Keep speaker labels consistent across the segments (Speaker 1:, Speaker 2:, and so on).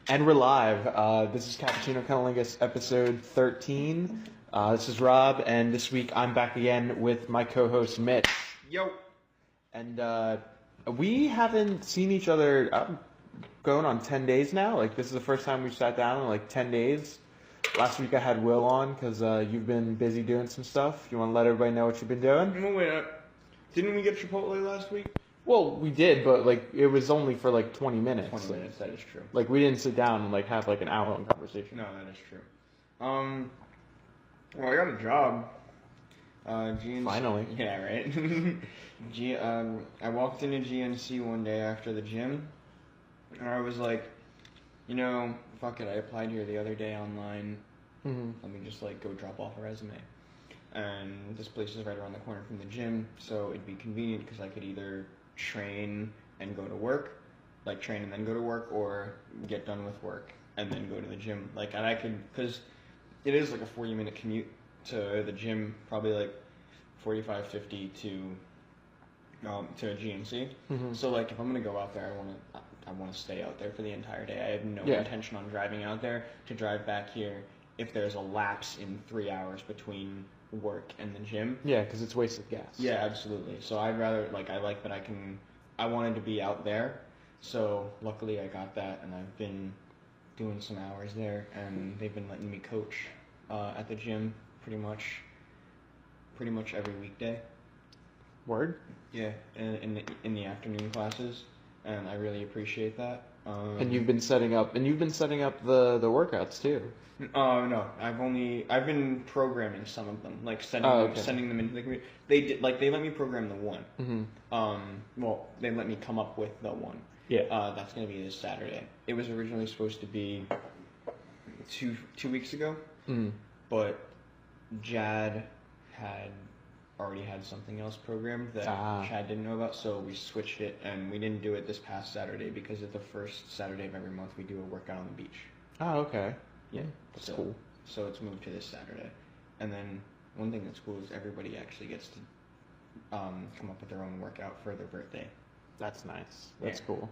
Speaker 1: And we're live. This is Cappuccino Cunnilingus, episode 13. This is Rob, and this week I'm back again with my co-host Mitch.
Speaker 2: Yo!
Speaker 1: And we haven't seen each other going on 10 days now. Like, this is the first time we've sat down in like 10 days. Last week I had Will on because you've been busy doing some stuff. You want to let everybody know what you've been doing?
Speaker 2: No, wait, didn't we get Chipotle last week?
Speaker 1: Well, we did, but like it was only for like 20 minutes.
Speaker 2: 20 minutes, that is true.
Speaker 1: Like, we didn't sit down and like have like an hour-long conversation.
Speaker 2: No, that is true. Well, I got a job.
Speaker 1: Finally.
Speaker 2: Yeah, right? I walked into GNC one day after the gym, and I was like, you know, fuck it, I applied here the other day online.
Speaker 1: Mm-hmm.
Speaker 2: Let me just like go drop off a resume. And this place is right around the corner from the gym, so it'd be convenient because I could either train and go to work, like train and then go to work, or get done with work and then go to the gym. Like, and I could, because it is like a 40-minute commute to the gym, probably like 45, 50 to a GNC.
Speaker 1: Mm-hmm.
Speaker 2: So like, if I'm gonna go out there, I want to stay out there for the entire day. I have no intention on driving out there to drive back here if there's a lapse in 3 hours between work and the gym.
Speaker 1: Yeah, because it's wasted gas.
Speaker 2: Yeah, absolutely. So I'd rather, like, I like that I wanted to be out there. So luckily I got that, and I've been doing some hours there, and they've been letting me coach at the gym pretty much every weekday.
Speaker 1: Word?
Speaker 2: Yeah, in the afternoon classes, and I really appreciate that.
Speaker 1: And you've been setting up the workouts too.
Speaker 2: No, I've been programming some of them, like sending them into the computer. They let me program the one.
Speaker 1: Mm-hmm.
Speaker 2: Well, they let me come up with the one.
Speaker 1: Yeah.
Speaker 2: That's gonna be this Saturday. It was originally supposed to be two weeks ago, but Jad had already had something else programmed that Chad didn't know about, so we switched it, and we didn't do it this past Saturday because it's the first Saturday of every month we do a workout on the beach.
Speaker 1: Oh, okay.
Speaker 2: Yeah,
Speaker 1: that's cool.
Speaker 2: So it's moved to this Saturday, and then one thing that's cool is everybody actually gets to come up with their own workout for their birthday.
Speaker 1: That's nice. That's cool.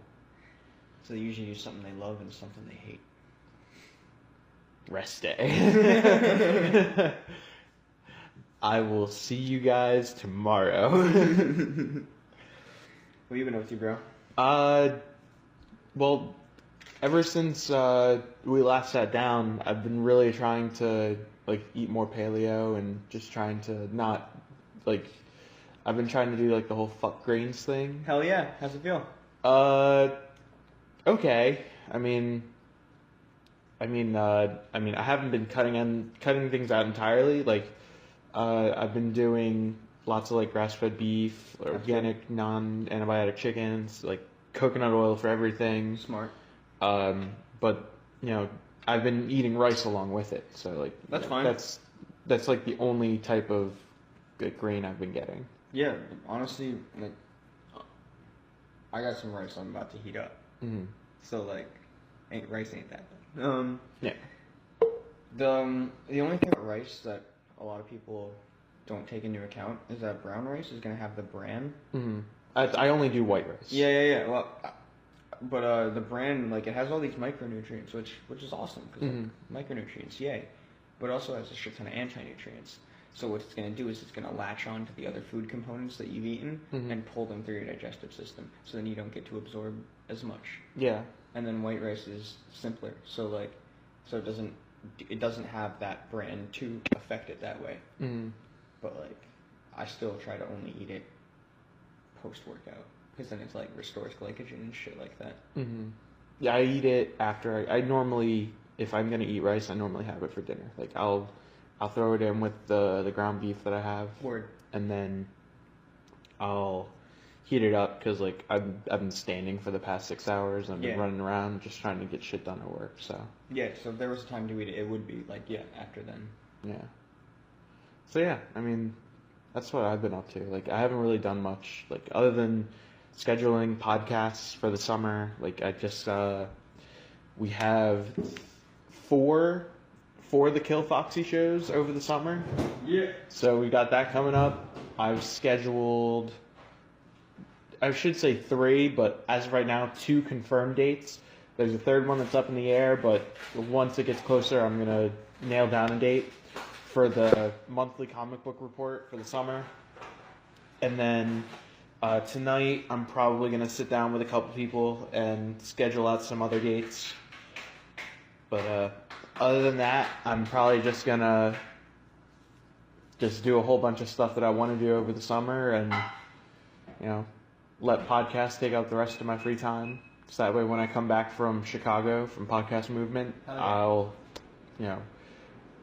Speaker 2: So they usually use something they love and something they hate.
Speaker 1: Rest day. I will see you guys tomorrow.
Speaker 2: What have you been up to, bro?
Speaker 1: Well, ever since we last sat down, I've been really trying to like eat more paleo and just trying to not like. I've been trying to do like the whole fuck grains thing.
Speaker 2: Hell yeah! How's it feel?
Speaker 1: Okay. I mean, I haven't been cutting things out entirely. Like, I've been doing lots of like grass-fed beef, organic, non-antibiotic chickens, like coconut oil for everything.
Speaker 2: Smart.
Speaker 1: But you know, I've been eating rice along with it, so like
Speaker 2: that's fine.
Speaker 1: That's like the only type of grain I've been getting.
Speaker 2: Yeah, honestly, like I got some rice I'm about to heat up.
Speaker 1: Mm-hmm.
Speaker 2: So like, rice ain't that bad.
Speaker 1: Yeah.
Speaker 2: The only thing with rice that a lot of people don't take into account is that brown rice is gonna have the bran.
Speaker 1: Mm-hmm. I only do white rice.
Speaker 2: Yeah. Well, but the bran, like, it has all these micronutrients, which is awesome because like, micronutrients, yay. But it also has a shit ton of anti-nutrients. So what it's gonna do is it's gonna latch on to the other food components that you've eaten and pull them through your digestive system. So then you don't get to absorb as much.
Speaker 1: Yeah.
Speaker 2: And then white rice is simpler, so like, it doesn't have that bran to affect it that way.
Speaker 1: Mm-hmm.
Speaker 2: But like, I still try to only eat it post-workout because then it's like restores glycogen and shit like that.
Speaker 1: Mm-hmm. Yeah, I eat it after. I normally, if I'm gonna eat rice, I normally have it for dinner. Like I'll throw it in with the ground beef that I have.
Speaker 2: Word.
Speaker 1: And then I'll heat it up because like I've been standing for the past 6 hours. I've been running around just trying to get shit done at work. So
Speaker 2: yeah, so if there was a time to eat it, it would be like after then.
Speaker 1: Yeah. So yeah, I mean, that's what I've been up to. Like I haven't really done much like other than scheduling podcasts for the summer. Like I just we have four the Kill Foxy shows over the summer.
Speaker 2: Yeah.
Speaker 1: So we got that coming up. I've scheduled, I should say 3, but as of right now, 2 confirmed dates. There's a third one that's up in the air, but once it gets closer, I'm gonna nail down a date for the monthly comic book report for the summer. And then tonight, I'm probably gonna sit down with a couple people and schedule out some other dates. But other than that, I'm probably just gonna do a whole bunch of stuff that I want to do over the summer, and let podcasts take up the rest of my free time. So that way, when I come back from Chicago from Podcast Movement, I'll,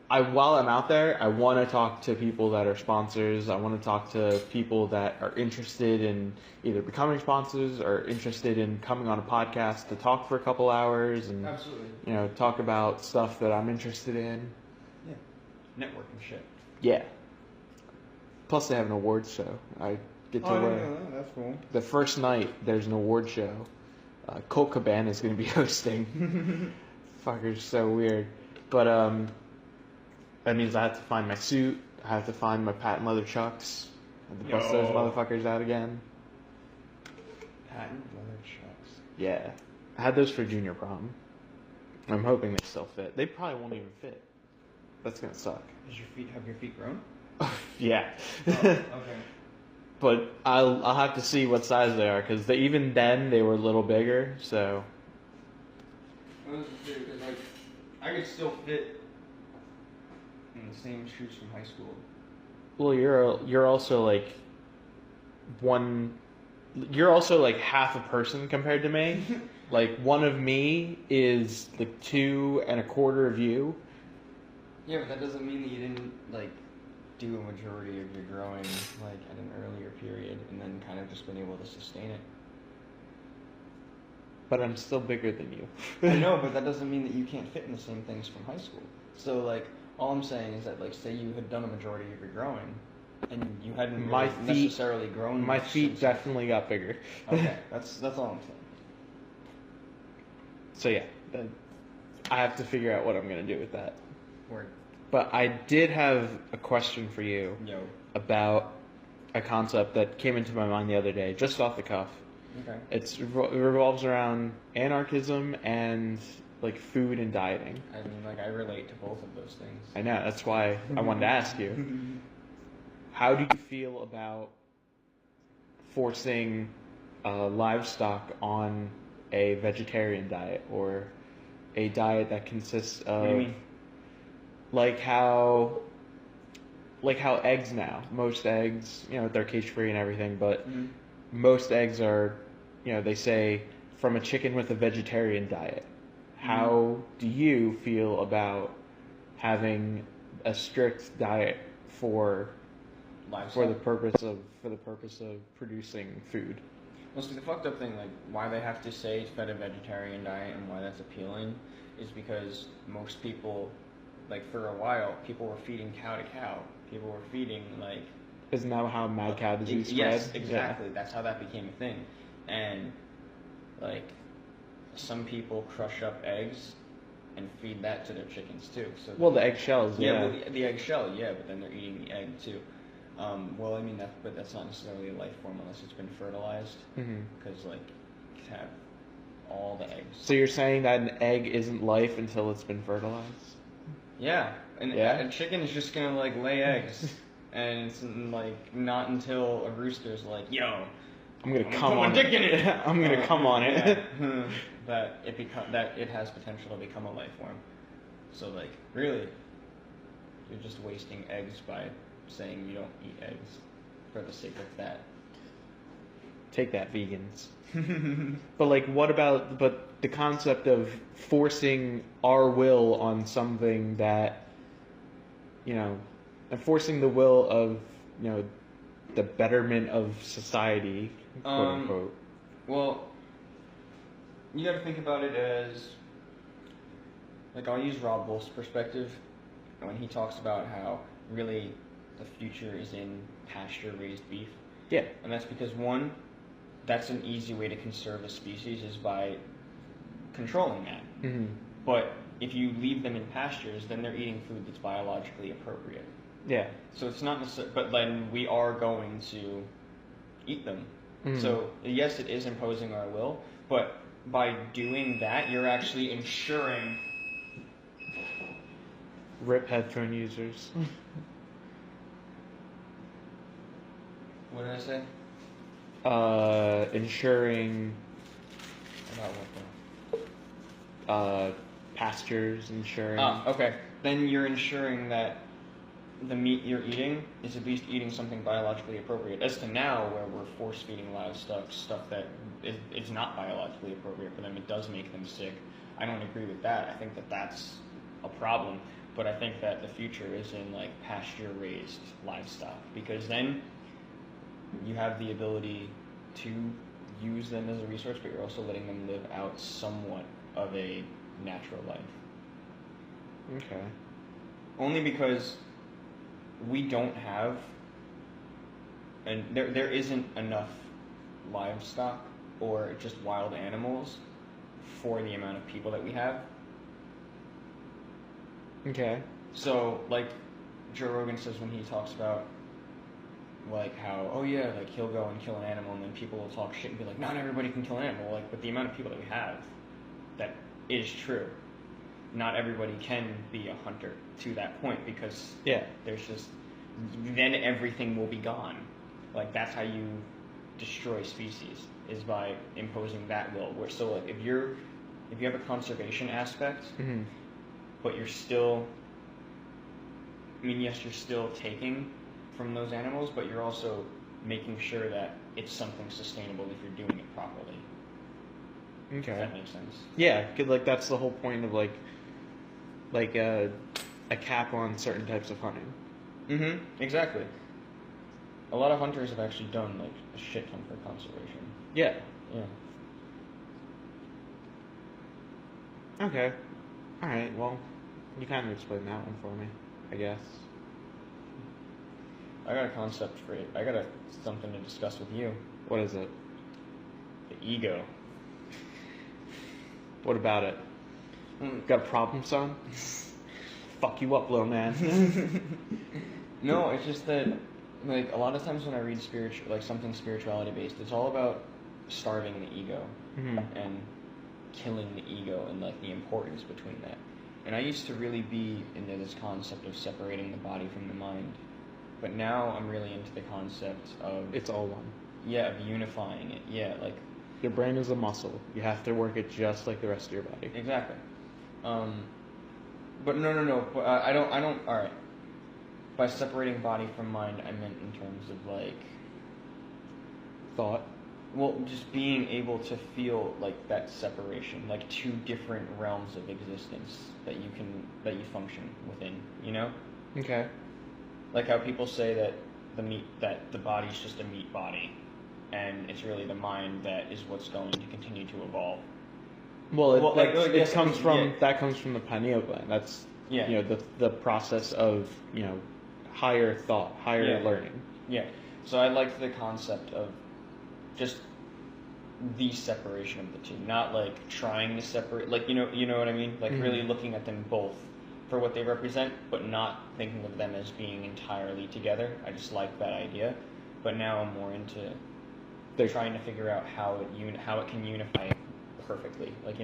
Speaker 1: while I'm out there, I want to talk to people that are sponsors. I want to talk to people that are interested in either becoming sponsors or interested in coming on a podcast to talk for a couple hours and
Speaker 2: absolutely,
Speaker 1: talk about stuff that I'm interested in.
Speaker 2: Yeah, networking shit.
Speaker 1: Yeah. Plus, they have an awards show. I get to wear.
Speaker 2: That's cool.
Speaker 1: The first night, there's an award show. Colt Cabana is going to be hosting. Fucker's so weird. But that means I have to find my suit. I have to find my patent leather chucks. I have to bust those motherfuckers out again.
Speaker 2: Patent leather chucks.
Speaker 1: Yeah. I had those for junior prom. I'm hoping they still fit. They probably won't even fit. That's going to suck.
Speaker 2: Have your feet grown?
Speaker 1: Yeah.
Speaker 2: Oh, okay.
Speaker 1: But I'll have to see what size they are, because even then they were a little bigger. So.
Speaker 2: Because I could still fit in the same shoes from high school.
Speaker 1: Well, you're also like You're also like half a person compared to me. Like one of me is like 2 1/4 of you.
Speaker 2: Yeah, but that doesn't mean that you didn't do a majority of your growing at an earlier period and then kind of just been able to sustain it.
Speaker 1: But I'm still bigger than you.
Speaker 2: I know, but that doesn't mean that you can't fit in the same things from high school. So all I'm saying is that say you had done a majority of your growing and you hadn't necessarily grown.
Speaker 1: My feet definitely got bigger.
Speaker 2: Okay, that's all I'm saying.
Speaker 1: So yeah, I have to figure out what I'm gonna do with that.
Speaker 2: Word.
Speaker 1: But I did have a question for you about a concept that came into my mind the other day, just off the cuff.
Speaker 2: Okay.
Speaker 1: It revolves around anarchism and food and dieting.
Speaker 2: I mean, I relate to both of those things.
Speaker 1: I know, that's why I wanted to ask you. How do you feel about forcing livestock on a vegetarian diet or a diet that consists of...
Speaker 2: What do you mean?
Speaker 1: Like how eggs now, most eggs, they're cage free and everything, but most eggs are, they say from a chicken with a vegetarian diet. How do you feel about having a strict diet for the purpose of producing food?
Speaker 2: Well, see, the fucked up thing, why they have to say fed a vegetarian diet and why that's appealing is because most people, for a while, people were feeding cow to cow. People were feeding,
Speaker 1: Isn't that how mad cow disease spread?
Speaker 2: Yes, exactly. Yeah. That's how that became a thing. And, some people crush up eggs and feed that to their chickens, too. So
Speaker 1: the eggshells, yeah.
Speaker 2: Yeah, the eggshell, yeah, but then they're eating the egg, too. But that's not necessarily a life form unless it's been fertilized. Because, you have all the eggs.
Speaker 1: So you're saying that an egg isn't life until it's been fertilized?
Speaker 2: Yeah, and a chicken is just gonna lay eggs, and it's not until a rooster's yo,
Speaker 1: I'm gonna come on
Speaker 2: dick in it.
Speaker 1: I'm gonna come on it.
Speaker 2: Yeah, that it has potential to become a life form. So really, you're just wasting eggs by saying you don't eat eggs for the sake of that.
Speaker 1: Take that, vegans. But what about the concept of forcing our will on something that, enforcing the will of, the betterment of society, quote unquote.
Speaker 2: Well, you got to think about it as, I'll use Rob Wolf's perspective when he talks about how really the future is in pasture-raised beef.
Speaker 1: Yeah.
Speaker 2: And that's because, one, that's an easy way to conserve a species is by controlling that.
Speaker 1: Mm-hmm.
Speaker 2: But if you leave them in pastures, then they're eating food that's biologically appropriate.
Speaker 1: Yeah.
Speaker 2: So it's not necessarily, but then we are going to eat them. Mm-hmm. So yes, it is imposing our will, but by doing that, you're actually ensuring.
Speaker 1: Rip headphone users.
Speaker 2: What did I say?
Speaker 1: Ensuring
Speaker 2: About what?
Speaker 1: pastures, ensuring.
Speaker 2: Okay. Then you're ensuring that the meat you're eating is at least eating something biologically appropriate. As to now, where we're force feeding livestock stuff that is not biologically appropriate for them, it does make them sick. I don't agree with that. I think that that's a problem. But I think that the future is in like pasture-raised livestock, because then you have the ability to use them as a resource, but you're also letting them live out somewhat of a natural life.
Speaker 1: Okay.
Speaker 2: Only because we don't have, and there isn't enough livestock or just wild animals for the amount of people that we have.
Speaker 1: Okay.
Speaker 2: So, like Joe Rogan says when he talks about, like, how, oh yeah, like, he'll go and kill an animal, and then people will talk shit and be like, not everybody can kill an animal. Like, with the amount of people that we have, that is true. Not everybody can be a hunter to that point, because there's just, then everything will be gone. Like, that's how you destroy species, is by imposing that will. So, like, if you have a conservation aspect, but you're still, I mean, yes, you're still taking from those animals, but you're also making sure that it's something sustainable if you're doing it properly.
Speaker 1: Okay.
Speaker 2: If that makes sense.
Speaker 1: Yeah, 'cause, like, that's the whole point of like a cap on certain types of hunting.
Speaker 2: Exactly. A lot of hunters have actually done like a shit ton for conservation.
Speaker 1: Yeah.
Speaker 2: Yeah.
Speaker 1: Okay. All right. Well, you kind of explained that one for me, I guess.
Speaker 2: I got a concept for it. I got something to discuss with you.
Speaker 1: What is it?
Speaker 2: The ego.
Speaker 1: What about it? Got a problem, son? Fuck you up, little man.
Speaker 2: No, it's just that, like, a lot of times when I read something spirituality based, it's all about starving the ego and killing the ego and like the importance between that. And I used to really be into this concept of separating the body from the mind, but now I'm really into the concept of
Speaker 1: It's all one.
Speaker 2: Yeah, of unifying it. Yeah, like
Speaker 1: Your brain is a muscle. You have to work it just like the rest of your body.
Speaker 2: exactly. But no. But I don't. All right. By separating body from mind, I meant in terms of like
Speaker 1: Thought.
Speaker 2: Well, just being able to feel like that separation, like two different realms of existence that you function within, you know?
Speaker 1: Okay.
Speaker 2: Like how people say that the body's just a meat body, and it's really the mind that is what's going to continue to evolve.
Speaker 1: Well, that comes from the pineal gland. That's the process of higher thought, higher learning.
Speaker 2: Yeah. So I liked the concept of just the separation of the two, not like trying to separate, like you know what I mean, like really looking at them both for what they represent, but not thinking of them as being entirely together. I just like that idea, but now I'm more into trying to figure out how it can unify perfectly, like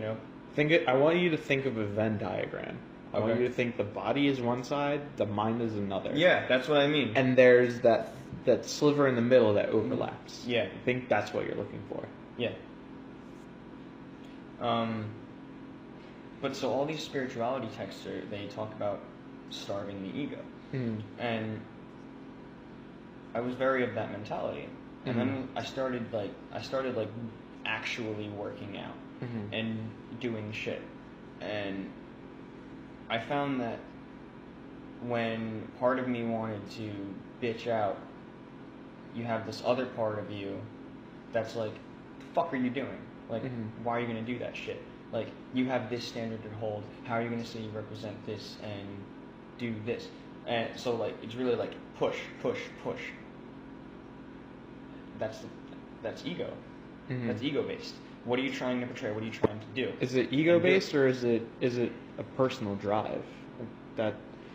Speaker 1: I want you to think of a Venn diagram. I want you to think the body is one side, the mind is another.
Speaker 2: Yeah, that's what I mean.
Speaker 1: And there's that sliver in the middle that overlaps.
Speaker 2: Yeah.
Speaker 1: I think that's what you're looking for.
Speaker 2: Yeah. But so all these spirituality texts they talk about starving the ego. And I was very of that mentality. And then I started actually working out and doing shit. And I found that when part of me wanted to bitch out, you have this other part of you that's like, the fuck are you doing? Like, why are you going to do that shit? Like, you have this standard to hold. How are you going to say you represent this and do this? And so, like, it's really like push. That's ego. That's ego-based. What are you trying to portray? What are you trying to do?
Speaker 1: Is it ego-based or is it a personal drive?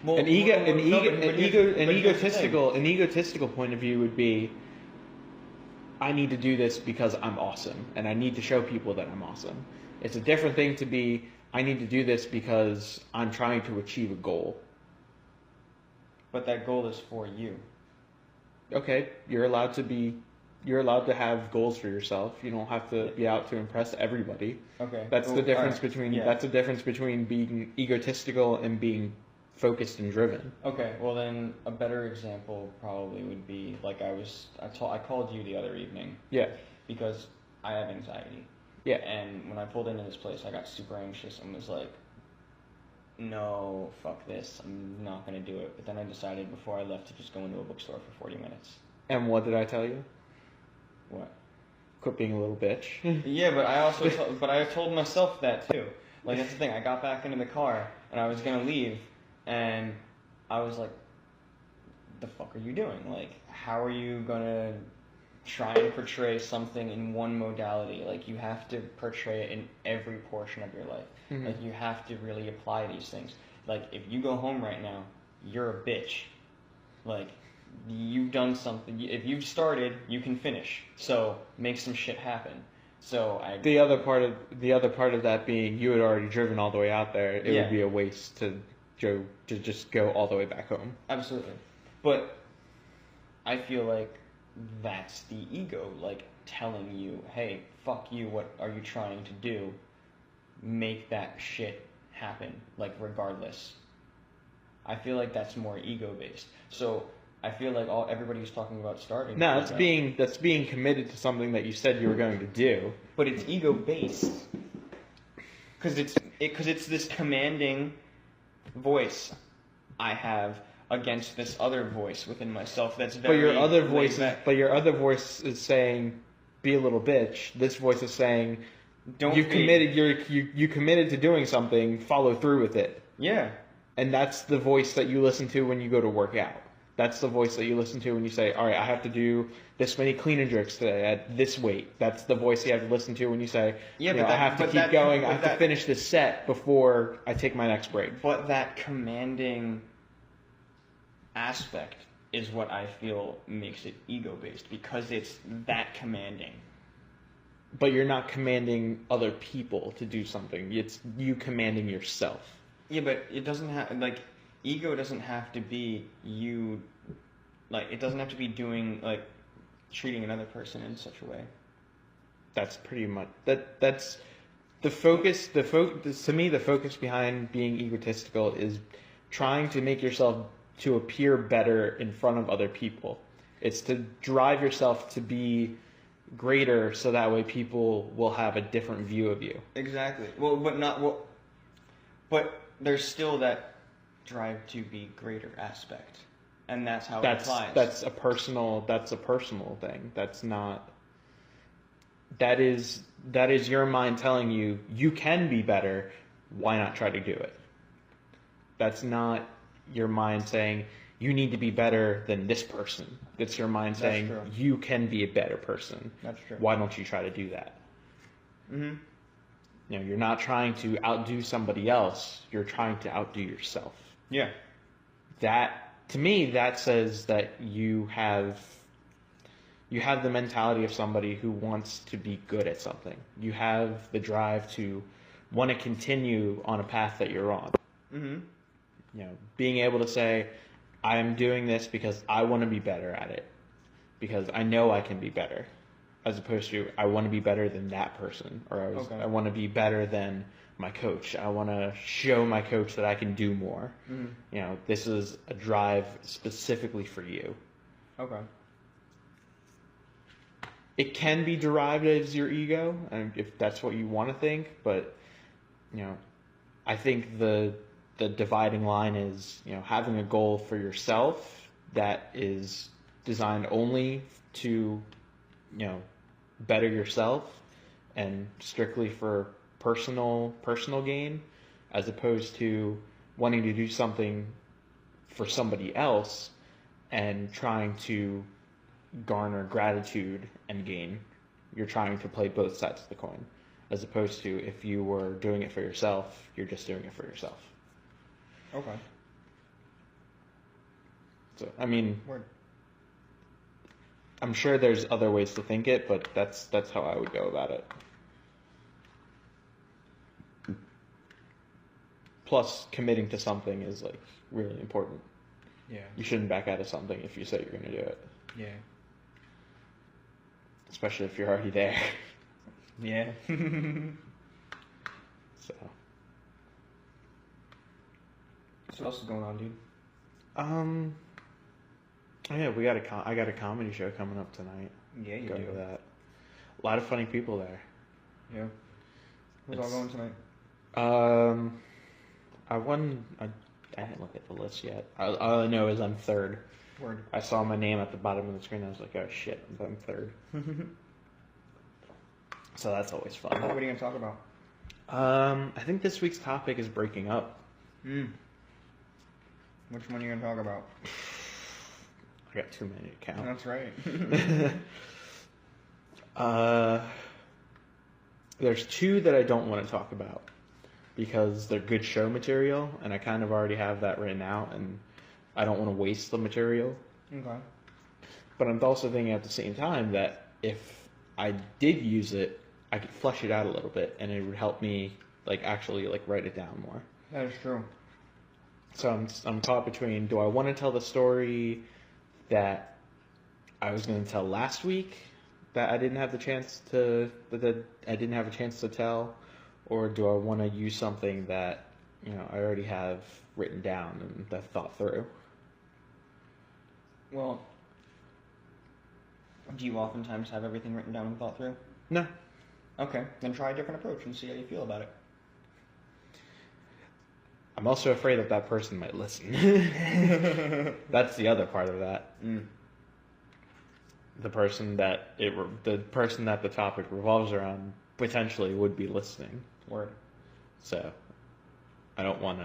Speaker 1: An egotistical point of view would be, I need to do this because I'm awesome, and I need to show people that I'm awesome. It's a different thing to be, I need to do this because I'm trying to achieve a goal.
Speaker 2: But that goal is for you.
Speaker 1: Okay, you're allowed to have goals for yourself. You don't have to be out to impress everybody.
Speaker 2: Okay.
Speaker 1: That's the difference
Speaker 2: right.
Speaker 1: between
Speaker 2: Yeah.
Speaker 1: that's the difference between being egotistical and being focused and driven.
Speaker 2: Okay, well then a better example probably would be like I called you the other evening
Speaker 1: Yeah.
Speaker 2: because I have anxiety.
Speaker 1: Yeah.
Speaker 2: And when I pulled into this place, I got super anxious and was like, no, fuck this, I'm not gonna do it. But then I decided before I left to just go into a bookstore for 40 minutes.
Speaker 1: And what did I tell you?
Speaker 2: What?
Speaker 1: Quit being a little bitch.
Speaker 2: Yeah, but I told myself that too. Like that's the thing. I got back into the car and I was gonna leave, and I was like, "The fuck are you doing? Like, how are you gonna try and portray something in one modality? Like, you have to portray it in every portion of your life.
Speaker 1: Mm-hmm.
Speaker 2: Like, you have to really apply these things. Like, if you go home right now, you're a bitch. Like." You've done something. If you've started, you can finish. So make some shit happen. The
Speaker 1: other part of that being you had already driven all the way out there. It would be a waste to just go all the way back home.
Speaker 2: Absolutely, but I feel like that's the ego, like telling you, "Hey, fuck you. What are you trying to do? Make that shit happen. Like regardless." I feel like that's more ego based. So. I feel like everybody's talking about starting.
Speaker 1: No, that's being committed to something that you said you were going to do.
Speaker 2: But it's ego based, because it's this commanding voice I have against this other voice within myself that's very.
Speaker 1: But your other voice is saying, "Be a little bitch." This voice is saying,
Speaker 2: "Don't."
Speaker 1: You committed to doing something. Follow through with it.
Speaker 2: Yeah.
Speaker 1: And that's the voice that you listen to when you go to work out. That's the voice that you listen to when you say, all right, I have to do this many clean and jerks today at this weight. That's the voice you have to listen to when you say, I have to keep going. I have to finish this set before I take my next break.
Speaker 2: But that commanding aspect is what I feel makes it ego-based, because it's that commanding.
Speaker 1: But you're not commanding other people to do something. It's you commanding yourself.
Speaker 2: Yeah, but it doesn't have, like... Ego doesn't have to be you, like, it doesn't have to be doing, like, treating another person in such a way.
Speaker 1: That's pretty much, that's the focus, to me, the focus behind being egotistical is trying to make yourself to appear better in front of other people. It's to drive yourself to be greater so that way people will have a different view of you.
Speaker 2: Exactly. But there's still that drive to be greater aspect, and that's how it applies.
Speaker 1: That's a personal thing. That is your mind telling you you can be better. Why not try to do it? That's not your mind saying you need to be better than this person. It's your mind saying you can be a better person.
Speaker 2: That's true.
Speaker 1: Why don't you try to do that?
Speaker 2: Mm-hmm.
Speaker 1: You know, you're not trying to outdo somebody else. You're trying to outdo yourself.
Speaker 2: Yeah.
Speaker 1: That, to me, that says that you have the mentality of somebody who wants to be good at something. You have the drive to want to continue on a path that you're on.
Speaker 2: Mm-hmm.
Speaker 1: You know, being able to say, I am doing this because I want to be better at it. Because I know I can be better. As opposed to, I want to be better than that person. Or I want to be better than my coach. I want to show my coach that I can do more.
Speaker 2: Mm-hmm.
Speaker 1: You know, this is a drive specifically for you.
Speaker 2: Okay.
Speaker 1: It can be derived as your ego, if that's what you want to think, but, you know, I think the dividing line is, you know, having a goal for yourself that is designed only to, you know, better yourself and strictly for personal gain, as opposed to wanting to do something for somebody else and trying to garner gratitude and gain. You're trying to play both sides of the coin, as opposed to if you were doing it for yourself, you're just doing it for yourself.
Speaker 2: Okay.
Speaker 1: So, I mean,
Speaker 2: Word.
Speaker 1: I'm sure there's other ways to think it, but that's how I would go about it. Plus, committing to something is like really important.
Speaker 2: Yeah.
Speaker 1: You shouldn't back out of something if you say you're going to do it.
Speaker 2: Yeah.
Speaker 1: Especially if you're already there.
Speaker 2: Yeah.
Speaker 1: So.
Speaker 2: So what else is going on, dude?
Speaker 1: Oh yeah, I got a comedy show coming up tonight.
Speaker 2: Yeah, you
Speaker 1: Go
Speaker 2: do.
Speaker 1: to that. A lot of funny people there.
Speaker 2: Yeah. Who's all going tonight?
Speaker 1: I didn't look at the list yet. All I know is I'm third.
Speaker 2: Word.
Speaker 1: I saw my name at the bottom of the screen. I was like, oh shit, I'm third. So that's always fun.
Speaker 2: What are you gonna talk about?
Speaker 1: I think this week's topic is breaking up.
Speaker 2: Which one are you gonna talk about?
Speaker 1: I got too many to count.
Speaker 2: That's right.
Speaker 1: There's two that I don't want to talk about because they're good show material, and I kind of already have that right now, and I don't want to waste the material.
Speaker 2: Okay.
Speaker 1: But I'm also thinking at the same time that if I did use it, I could flesh it out a little bit, and it would help me actually write it down more.
Speaker 2: That is true.
Speaker 1: So I'm caught between, do I want to tell the story that I was going to tell last week that I didn't have the chance to tell, or do I want to use something that I already have written down and that I've thought through?
Speaker 2: Well, do you oftentimes have everything written down and thought through?
Speaker 1: No.
Speaker 2: Okay, then try a different approach and see how you feel about it.
Speaker 1: I'm also afraid that person might listen. That's the other part of that. The person that the topic revolves around potentially would be listening.
Speaker 2: Word.
Speaker 1: So, I don't want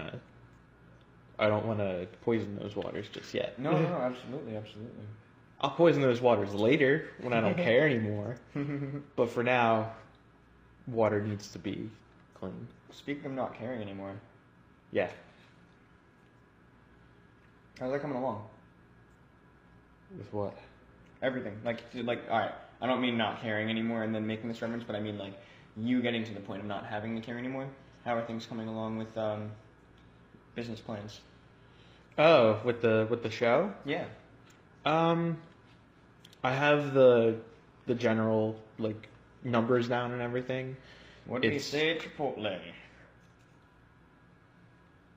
Speaker 1: to poison those waters just yet.
Speaker 2: No, absolutely.
Speaker 1: I'll poison those waters later when I don't care anymore. But for now, water needs to be clean.
Speaker 2: Speaking of not caring anymore,
Speaker 1: yeah.
Speaker 2: how's that coming along?
Speaker 1: With what?
Speaker 2: Everything. Like, all right. I don't mean not caring anymore and then making this reference, but I mean you getting to the point of not having to care anymore. How are things coming along with business plans?
Speaker 1: Oh, with the show?
Speaker 2: Yeah.
Speaker 1: I have the general numbers down and everything.
Speaker 2: What do you say at Chipotle?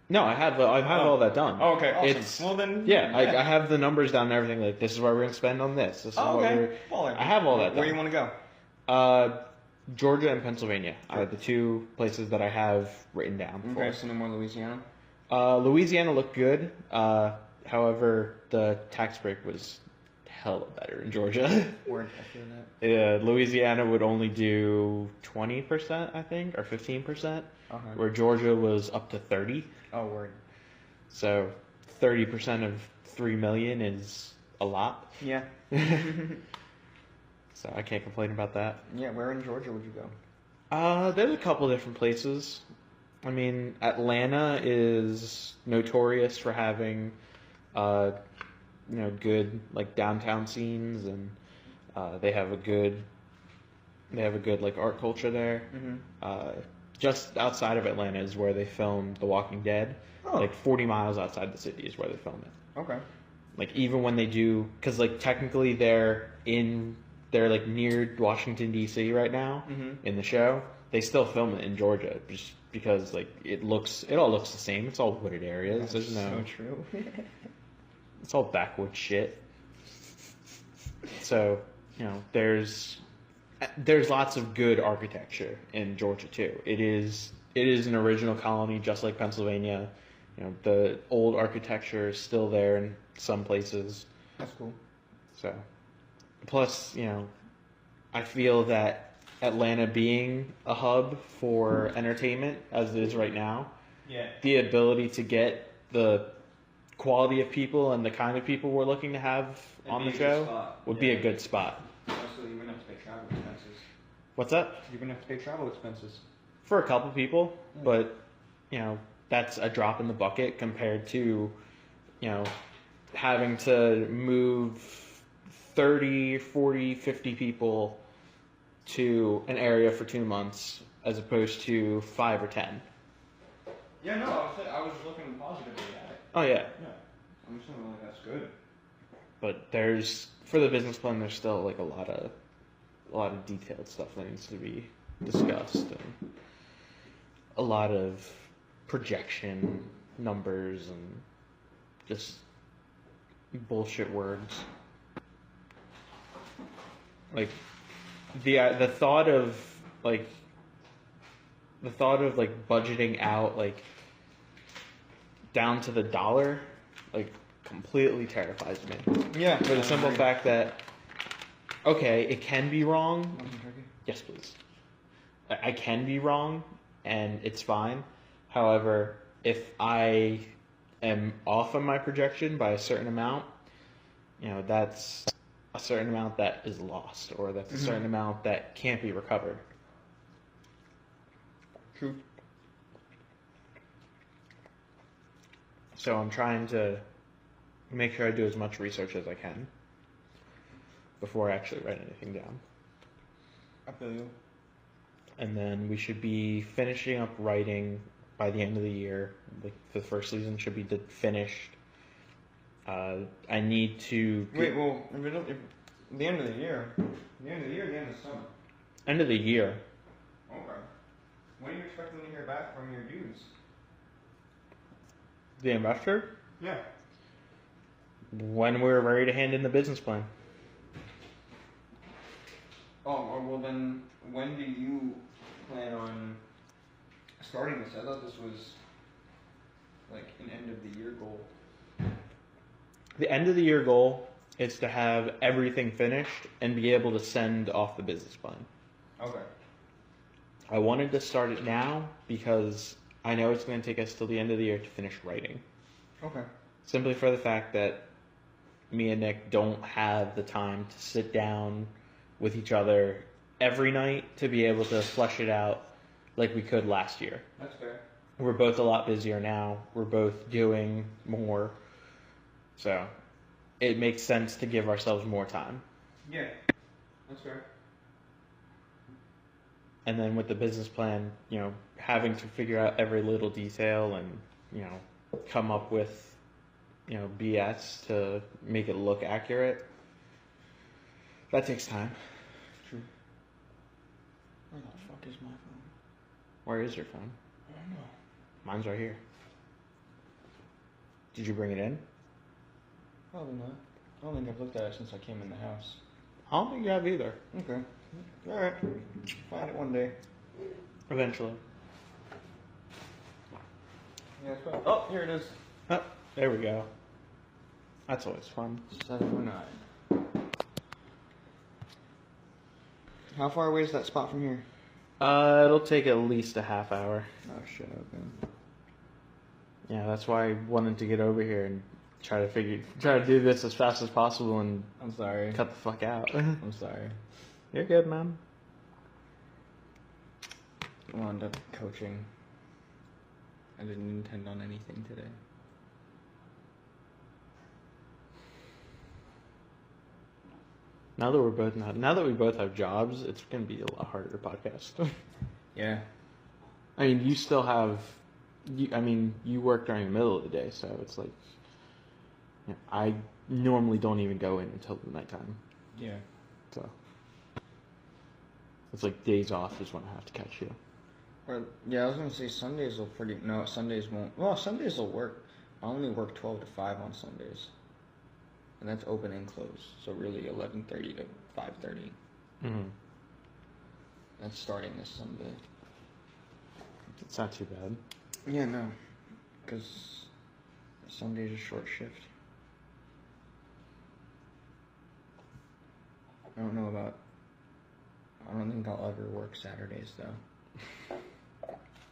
Speaker 1: No, I have all that done.
Speaker 2: Oh, okay, awesome. Well then,
Speaker 1: yeah. I have the numbers down and everything. This is what we're gonna spend on this. This is what we're. I have all that done.
Speaker 2: Where do you want to go?
Speaker 1: Georgia and Pennsylvania are the two places that I have written down.
Speaker 2: Okay, so no more Louisiana.
Speaker 1: Louisiana looked good. However, the tax break was hella better in Georgia.
Speaker 2: Word, I feel that.
Speaker 1: Louisiana would only do 20%, I think, or 15%, where Georgia was up to 30%.
Speaker 2: Oh, word.
Speaker 1: So 30% of 3 million is a lot.
Speaker 2: Yeah.
Speaker 1: So I can't complain about that.
Speaker 2: Yeah, where in Georgia would you go?
Speaker 1: There's a couple different places. I mean, Atlanta is notorious for having, good downtown scenes, and they have a good art culture there.
Speaker 2: Mm-hmm.
Speaker 1: Just outside of Atlanta is where they filmed The Walking Dead.
Speaker 2: Oh.
Speaker 1: 40 miles outside the city is where they film it.
Speaker 2: Okay.
Speaker 1: Even when they do, because technically they're near Washington D.C. right now in the show. They still film it in Georgia just because it all looks the same. It's all wooded areas.
Speaker 2: That's so true.
Speaker 1: It's all backwoods shit. So there's lots of good architecture in Georgia too. It is an original colony, just like Pennsylvania. The old architecture is still there in some places.
Speaker 2: That's cool.
Speaker 1: So, plus, I feel that Atlanta being a hub for entertainment, as it is right now, the ability to get the quality of people and the kind of people we're looking to have on the show would be a good spot.
Speaker 2: Also, you're going to have to pay travel expenses.
Speaker 1: What's that?
Speaker 2: You're going to have to pay travel expenses.
Speaker 1: For a couple people, but, that's a drop in the bucket compared to, having to move 30, 40, 50 people to an area for 2 months as opposed to 5 or 10.
Speaker 2: Yeah, no, I was looking positively at it.
Speaker 1: Oh, yeah.
Speaker 2: Yeah, I'm assuming like that's good.
Speaker 1: But for the business plan, there's still like a lot of detailed stuff that needs to be discussed, and a lot of projection numbers and just bullshit words. Like the thought of budgeting out like down to the dollar, like, completely terrifies me.
Speaker 2: Yeah,
Speaker 1: For the simple fact that, okay, it can be wrong. Yes, please. I can be wrong, and it's fine. However, if I am off on my projection by a certain amount, that's a certain amount that is lost, or that's a certain amount that can't be recovered.
Speaker 2: True.
Speaker 1: So I'm trying to make sure I do as much research as I can before I actually write anything down.
Speaker 2: I feel you.
Speaker 1: And then we should be finishing up writing by the end of the year. Like, the first season should be finished. I need to...
Speaker 2: Wait, well, if the end of the year, the end of the summer?
Speaker 1: End of the year.
Speaker 2: Okay. When are you expecting to hear back from your dudes?
Speaker 1: The investor?
Speaker 2: Yeah.
Speaker 1: When we're ready to hand in the business plan.
Speaker 2: Oh, well then, when do you plan on starting this? I thought this was like an end of the year goal.
Speaker 1: The end of the year goal is to have everything finished and be able to send off the business plan.
Speaker 2: Okay.
Speaker 1: I wanted to start it now because I know it's going to take us till the end of the year to finish writing.
Speaker 2: Okay.
Speaker 1: Simply for the fact that me and Nick don't have the time to sit down with each other every night to be able to flesh it out like we could last year.
Speaker 2: That's fair.
Speaker 1: We're both a lot busier now. We're both doing more. So it makes sense to give ourselves more time.
Speaker 2: Yeah, that's fair.
Speaker 1: And then with the business plan, having to figure out every little detail and, come up with, BS to make it look accurate, that takes time.
Speaker 2: True. Where the fuck is my phone?
Speaker 1: Where is your phone?
Speaker 2: I don't know.
Speaker 1: Mine's right here. Did you bring it in?
Speaker 2: Probably not. I don't think I've looked at it since I came in the house.
Speaker 1: I don't think you have either.
Speaker 2: Okay. Alright. Find it one day.
Speaker 1: Eventually.
Speaker 2: Yeah, it's fine. Oh, here it is.
Speaker 1: Oh, there we go. That's always fun.
Speaker 2: 709. How far away is that spot from here?
Speaker 1: It'll take at least a half hour.
Speaker 2: Oh shit, okay.
Speaker 1: Yeah, that's why I wanted to get over here and try to do this as fast as possible and
Speaker 2: I'm sorry.
Speaker 1: cut the fuck out.
Speaker 2: I'm sorry.
Speaker 1: You're good, man.
Speaker 2: I wound up coaching. I didn't intend on anything today.
Speaker 1: Now that we both have jobs, it's gonna be a lot harder to podcast.
Speaker 2: Yeah.
Speaker 1: I mean, you still have. You work during the middle of the day, so it's like. I normally don't even go in until the nighttime.
Speaker 2: Yeah.
Speaker 1: So. It's like days off is when I have to catch you.
Speaker 2: Or, yeah, I was gonna say Sundays will no, Sundays won't. Well, Sundays will work. I only work 12 to 5 on Sundays. And that's open and close. So really 11:30 to 5:30.
Speaker 1: Mm-hmm.
Speaker 2: That's starting this Sunday.
Speaker 1: It's not too bad.
Speaker 2: Yeah, no. Because Sunday's a short shift. I don't think I'll ever work Saturdays, though.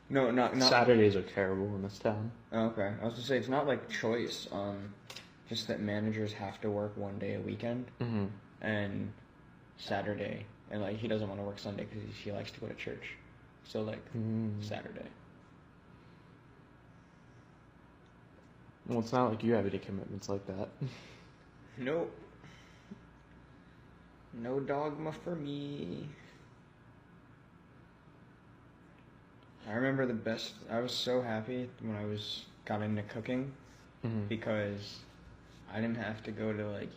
Speaker 2: No, not...
Speaker 1: Saturdays are terrible in this town.
Speaker 2: Oh, okay. I was gonna say, it's not like choice. Just that managers have to work one day a weekend.
Speaker 1: Mm-hmm.
Speaker 2: And Saturday. And, like, he doesn't want to work Sunday because he likes to go to church. So, like, Saturday.
Speaker 1: Well, it's not like you have any commitments like that.
Speaker 2: Nope. No dogma for me. I remember I was so happy when got into cooking
Speaker 1: Mm-hmm.
Speaker 2: because I didn't have to go to like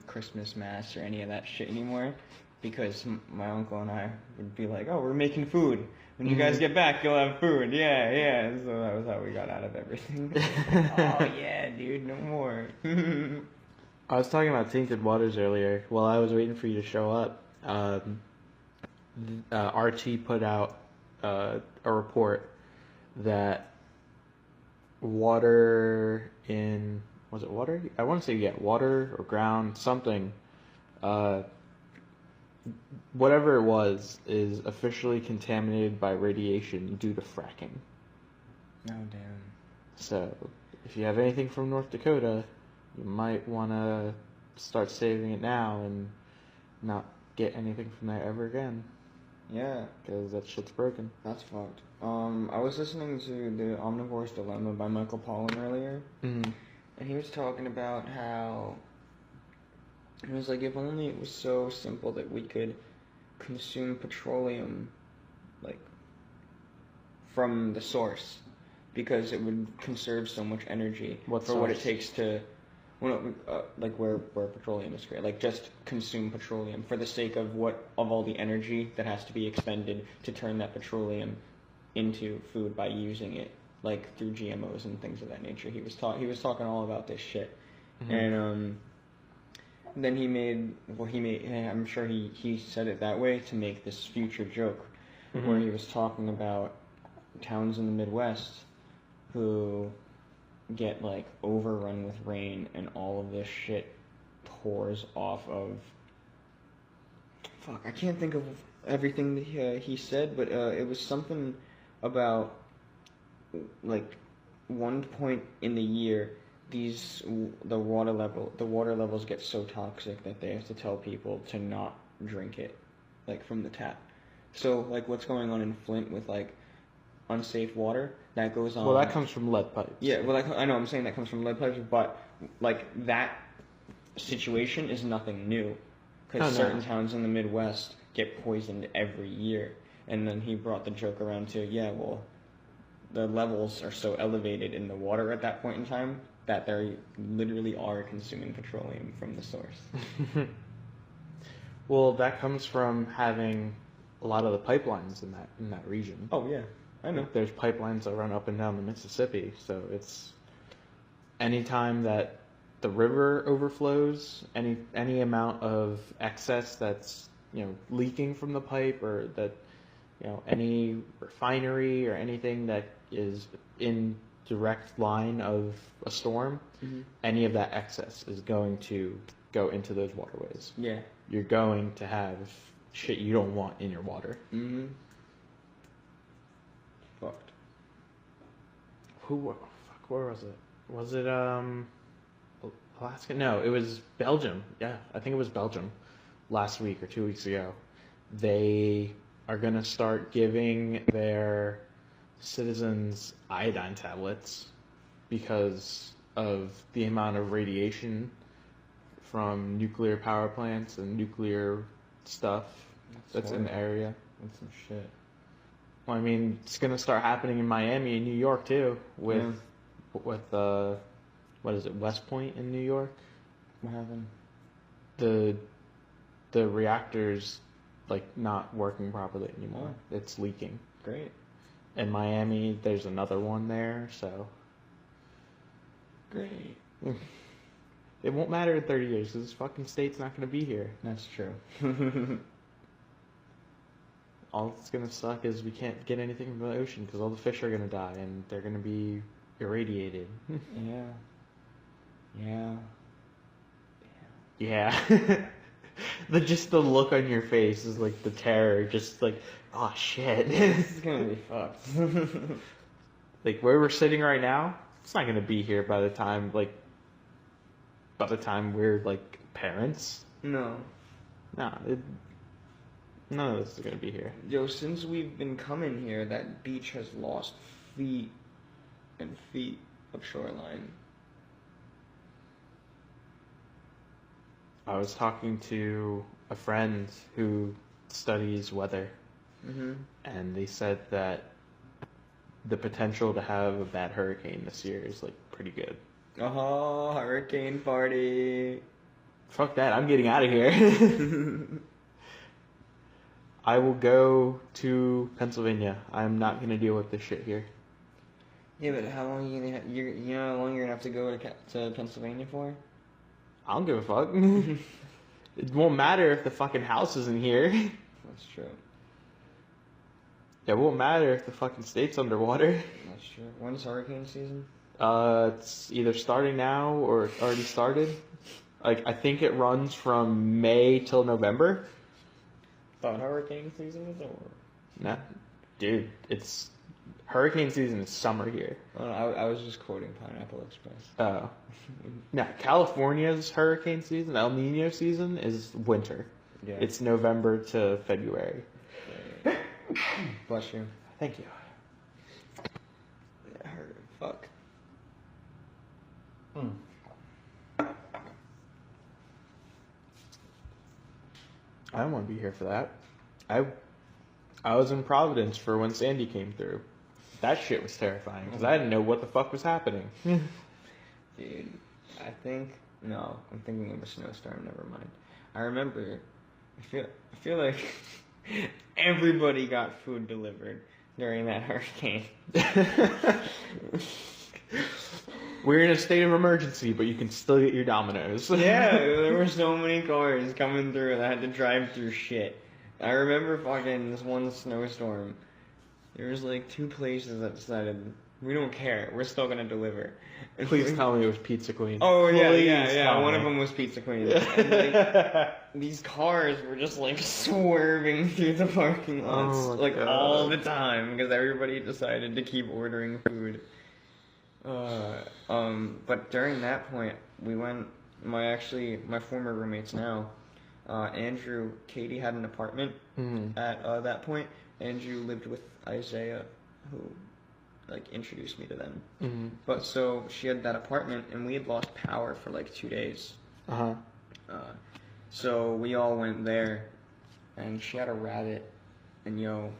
Speaker 2: Christmas mass or any of that shit anymore because my uncle and I would be like, oh, we're making food. When you guys get back, you'll have food. Yeah, yeah. So that was how we got out of everything. Oh, yeah, dude, no more.
Speaker 1: I was talking about tainted waters earlier. While I was waiting for you to show up, RT put out a report that water in, was it water? I want to say, yeah, water or ground, something. Whatever it was is officially contaminated by radiation due to fracking.
Speaker 2: Oh, damn.
Speaker 1: So, if you have anything from North Dakota, you might want to start saving it now and not get anything from there ever again.
Speaker 2: Yeah.
Speaker 1: Because that shit's broken.
Speaker 2: That's fucked. I was listening to The Omnivore's Dilemma by Michael Pollan earlier,
Speaker 1: Mm-hmm.
Speaker 2: and he was talking about how it was like if only it was so simple that we could consume petroleum, like, from the source, because it would conserve so much energy
Speaker 1: What
Speaker 2: for what it
Speaker 1: source?
Speaker 2: takes to, like where petroleum is created. Like just consume petroleum for the sake of all the energy that has to be expended to turn that petroleum into food by using it, like through GMOs and things of that nature. He was talking all about this shit,
Speaker 1: Mm-hmm.
Speaker 2: and then I'm sure he said it that way to make this future joke,
Speaker 1: Mm-hmm.
Speaker 2: where he was talking about towns in the Midwest who get like overrun with rain and all of this shit pours off of. Fuck, I can't think of everything that he said, but it was something about like one point in the year the water levels get so toxic that they have to tell people to not drink it, like from the tap. So like what's going on in Flint with like unsafe water that goes on.
Speaker 1: Well, that comes from lead pipes.
Speaker 2: Yeah, well, I know I'm saying that comes from lead pipes, but like that situation is nothing new because certain towns in the Midwest get poisoned every year. And then he brought the joke around to, yeah, well, the levels are so elevated in the water at that point in time that they literally are consuming petroleum from the source.
Speaker 1: Well, that comes from having a lot of the pipelines in that region.
Speaker 2: Oh yeah, I know.
Speaker 1: There's pipelines that run up and down the Mississippi, so it's anytime that the river overflows, any amount of excess that's leaking from the pipe, or that any refinery or anything that is in direct line of a storm, any of that excess is going to go into those waterways.
Speaker 2: Yeah.
Speaker 1: You're going to have shit you don't want in your water.
Speaker 2: Mm-hmm. Fucked.
Speaker 1: Fuck, where was it? Was it Alaska? No, it was Belgium. Yeah, I think it was Belgium last week or 2 weeks ago. They are going to start giving their citizens iodine tablets because of the amount of radiation from nuclear power plants and nuclear stuff that's in the area.
Speaker 2: That's some shit.
Speaker 1: Well, I mean, it's going to start happening in Miami and New York too with what is it, West Point in New York?
Speaker 2: What happened?
Speaker 1: The reactor's like not working properly anymore.
Speaker 2: Oh.
Speaker 1: It's leaking.
Speaker 2: Great.
Speaker 1: In Miami, there's another one there, so
Speaker 2: Great.
Speaker 1: it won't matter in 30 years because this fucking state's not going to be here.
Speaker 2: That's true.
Speaker 1: All that's going to suck is we can't get anything from the ocean because all the fish are going to die and they're going to be irradiated.
Speaker 2: Yeah. Yeah.
Speaker 1: Yeah. The look on your face is like the terror, just like, oh shit.
Speaker 2: This is gonna be fucked.
Speaker 1: Like where we're sitting right now, it's not gonna be here by the time we're like parents.
Speaker 2: No.
Speaker 1: Nah, none of this is gonna be here.
Speaker 2: Yo, since we've been coming here, that beach has lost feet and feet of shoreline.
Speaker 1: I was talking to a friend who studies weather, and they said that the potential to have a bad hurricane this year is like pretty good.
Speaker 2: Oh, hurricane party.
Speaker 1: Fuck that, I'm getting out of here. I will go to Pennsylvania. I'm not going to deal with this shit here.
Speaker 2: Yeah, but how long are you gonna you know how long you're gonna have to go to Pennsylvania for?
Speaker 1: I don't give a fuck. It won't matter if the fucking house isn't here.
Speaker 2: That's true.
Speaker 1: It won't matter if the fucking state's underwater.
Speaker 2: That's true. When's hurricane season?
Speaker 1: It's either starting now or it's already started. Like, I think it runs from May till November.
Speaker 2: Thought hurricane season was over.
Speaker 1: Nah, dude, it's hurricane season is summer here.
Speaker 2: Oh, no, I was just quoting Pineapple Express.
Speaker 1: Oh. Now, California's hurricane season, El Nino season, is winter.
Speaker 2: Yeah.
Speaker 1: It's November to February.
Speaker 2: Bless you.
Speaker 1: Thank you.
Speaker 2: It hurt. Fuck.
Speaker 1: I don't want to be here for that. I was in Providence for when Sandy came through. That shit was terrifying because I didn't know what the fuck was happening.
Speaker 2: Dude, I think no. I'm thinking of a snowstorm. Never mind. I remember. I feel like everybody got food delivered during that hurricane.
Speaker 1: We're in a state of emergency, but you can still get your Domino's.
Speaker 2: Yeah, there were so many cars coming through and I had to drive through shit. I remember fucking this one snowstorm. There was like 2 places that decided, we don't care, we're still gonna deliver. And
Speaker 1: Please tell me it was Pizza Queen.
Speaker 2: Oh, yeah,
Speaker 1: Please
Speaker 2: yeah. One
Speaker 1: me.
Speaker 2: of them was Pizza Queen. And, like, these cars were just like swerving through the parking lots like all the time because everybody decided to keep ordering food. But during that point, we went. My former roommates now, Andrew, Katie had an apartment at that point. Andrew lived with Isaiah, who like introduced me to them. But so she had that apartment, and we had lost power for like 2 days. So we all went there, and she had a rabbit, and it was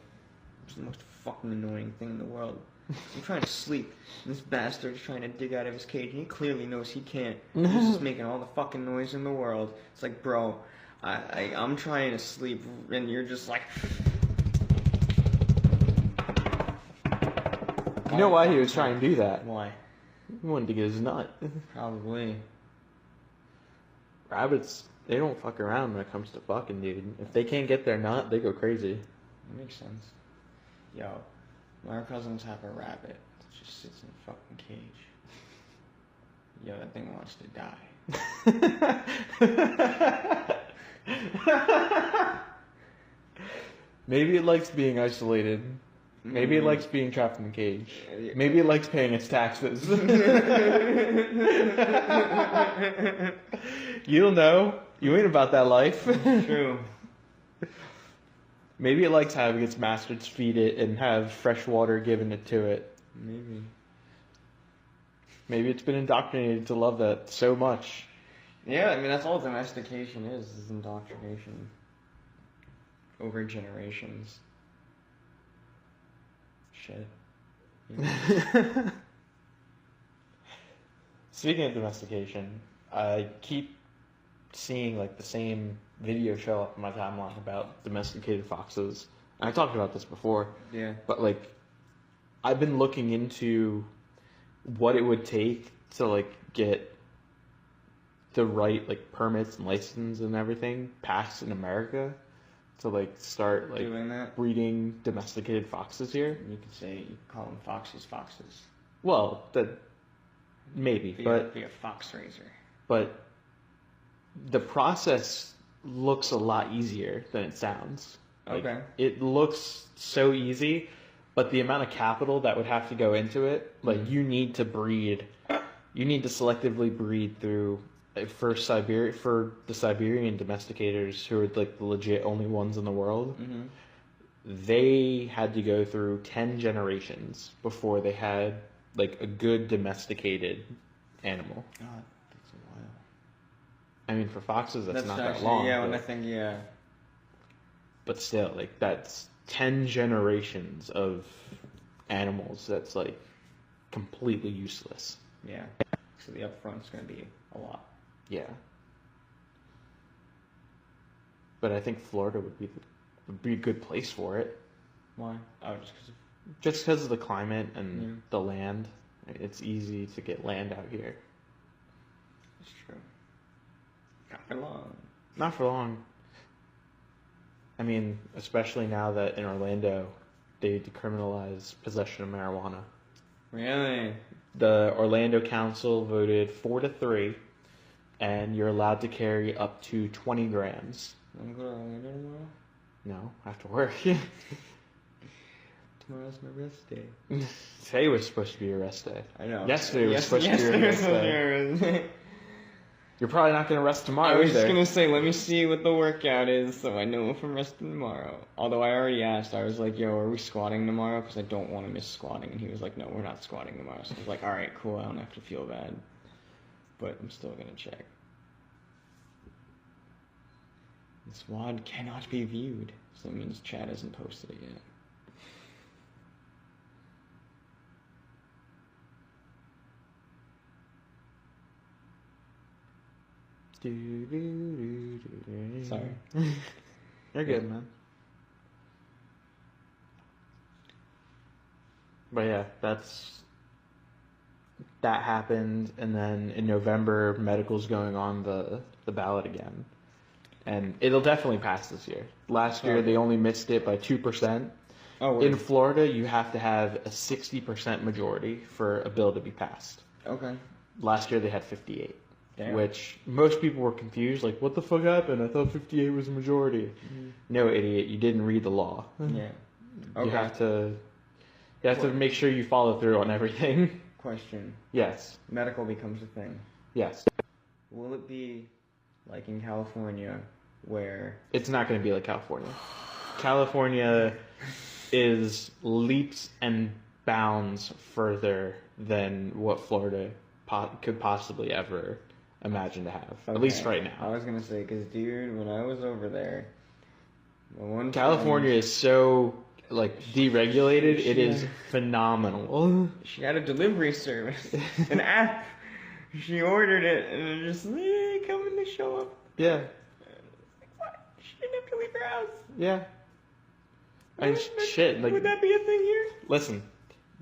Speaker 2: the most fucking annoying thing in the world. I'm trying to sleep, and this bastard's trying to dig out of his cage, and he clearly knows he can't. He's just making all the fucking noise in the world. It's like, bro, I'm trying to sleep, and you're just like...
Speaker 1: You know why he was trying to do that?
Speaker 2: Why?
Speaker 1: He wanted to get his nut.
Speaker 2: Probably.
Speaker 1: Rabbits, they don't fuck around when it comes to fucking, dude. If they can't get their nut, they go crazy.
Speaker 2: That makes sense. Yo, my cousins have a rabbit that just sits in a fucking cage. Yo, that thing wants to die.
Speaker 1: Maybe it likes being isolated. Maybe it likes being trapped in the cage. Maybe it likes paying its taxes. You don't know. You ain't about that life.
Speaker 2: True.
Speaker 1: Maybe it likes having its masters feed it and have fresh water given it to it.
Speaker 2: Maybe.
Speaker 1: Maybe it's been indoctrinated to love that so much.
Speaker 2: Yeah, I mean, that's all domestication is indoctrination. Over generations. Shit. Yeah.
Speaker 1: Speaking of domestication, I keep seeing like the same video show up on my timeline about domesticated foxes. And I talked about this before.
Speaker 2: Yeah.
Speaker 1: But like, I've been looking into what it would take to like get the right like permits and license and everything passed in America to like start like
Speaker 2: doing that,
Speaker 1: breeding domesticated foxes here.
Speaker 2: You could say you could call them foxes.
Speaker 1: Well, that maybe,
Speaker 2: be a fox raiser.
Speaker 1: But the process looks a lot easier than it sounds. Like,
Speaker 2: okay.
Speaker 1: It looks so easy, but the amount of capital that would have to go into it, like you need to selectively breed through for the Siberian domesticators who are like the legit only ones in the world. They had to go through 10 generations before they had like a good domesticated animal.
Speaker 2: God, that's a while.
Speaker 1: I mean, for foxes, that's not that long.
Speaker 2: Yeah, when I think, yeah.
Speaker 1: But still, like, that's 10 generations of animals that's, like, completely useless.
Speaker 2: Yeah. So the upfront's going to be a lot.
Speaker 1: Yeah. But I think Florida would be a good place for it.
Speaker 2: Why? Oh,
Speaker 1: just because of the climate and the land. It's easy to get land out here.
Speaker 2: That's true. Not for long.
Speaker 1: Not for long. I mean, especially now that in Orlando, they decriminalize possession of marijuana.
Speaker 2: Really?
Speaker 1: The Orlando Council voted 4-3, and you're allowed to carry up to 20 grams.
Speaker 2: Want to go to Orlando tomorrow?
Speaker 1: No, after work.
Speaker 2: Tomorrow's my rest day.
Speaker 1: Today was supposed to be your rest day.
Speaker 2: I know.
Speaker 1: Yesterday was supposed to be your rest day. You're probably not going to rest tomorrow
Speaker 2: I was
Speaker 1: either.
Speaker 2: just going to say, let me see what the workout is so I know if I'm resting tomorrow. Although I already asked. I was like, yo, are we squatting tomorrow? Because I don't want to miss squatting. And he was like, no, we're not squatting tomorrow. So I was like, all right, cool. I don't have to feel bad. But I'm still going to check. This WOD cannot be viewed. So that means Chad hasn't posted it yet. Sorry.
Speaker 1: You're good, man. But yeah, that happened, and then in November, medical's going on the ballot again. And it'll definitely pass this year. Last year, they only missed it by 2%.
Speaker 2: Oh,
Speaker 1: in Florida, you have to have a 60% majority for a bill to be passed.
Speaker 2: Okay.
Speaker 1: Last year, they had 58.
Speaker 2: Damn.
Speaker 1: Which most people were confused, like, what the fuck happened? I thought 58 was the majority. Mm-hmm. No, idiot, you didn't read the law.
Speaker 2: Yeah. Okay.
Speaker 1: You have to make sure you follow through on everything.
Speaker 2: Question.
Speaker 1: Yes.
Speaker 2: Medical becomes a thing.
Speaker 1: Yes.
Speaker 2: Will it be like in California where...
Speaker 1: It's not going to be like California. California is leaps and bounds further than what Florida could possibly ever imagine to have, at least right now.
Speaker 2: I was gonna say, because dude, when I was over there,
Speaker 1: California is so like deregulated. It is phenomenal.
Speaker 2: She had a delivery service, an app. She ordered it, and it just coming to show up.
Speaker 1: Yeah.
Speaker 2: Like, what? She didn't have to leave her house.
Speaker 1: Yeah. Like,
Speaker 2: would that be a thing here?
Speaker 1: Listen,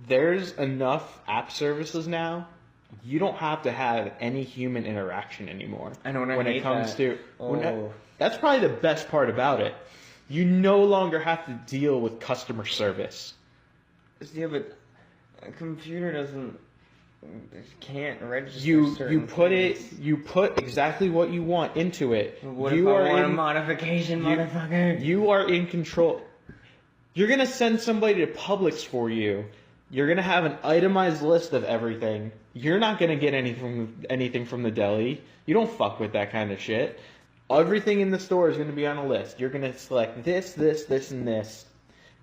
Speaker 1: there's enough app services now. You don't have to have any human interaction anymore.
Speaker 2: I know
Speaker 1: when it comes to. That's probably the best part about it. You no longer have to deal with customer service.
Speaker 2: Yeah, but a computer can't register.
Speaker 1: You put exactly what you want into it.
Speaker 2: What if I want a modification, motherfucker?
Speaker 1: You are in control. You're gonna send somebody to Publix for you. You're gonna have an itemized list of everything. You're not gonna get anything from the deli. You don't fuck with that kind of shit. Everything in the store is gonna be on a list. You're gonna select this, and this,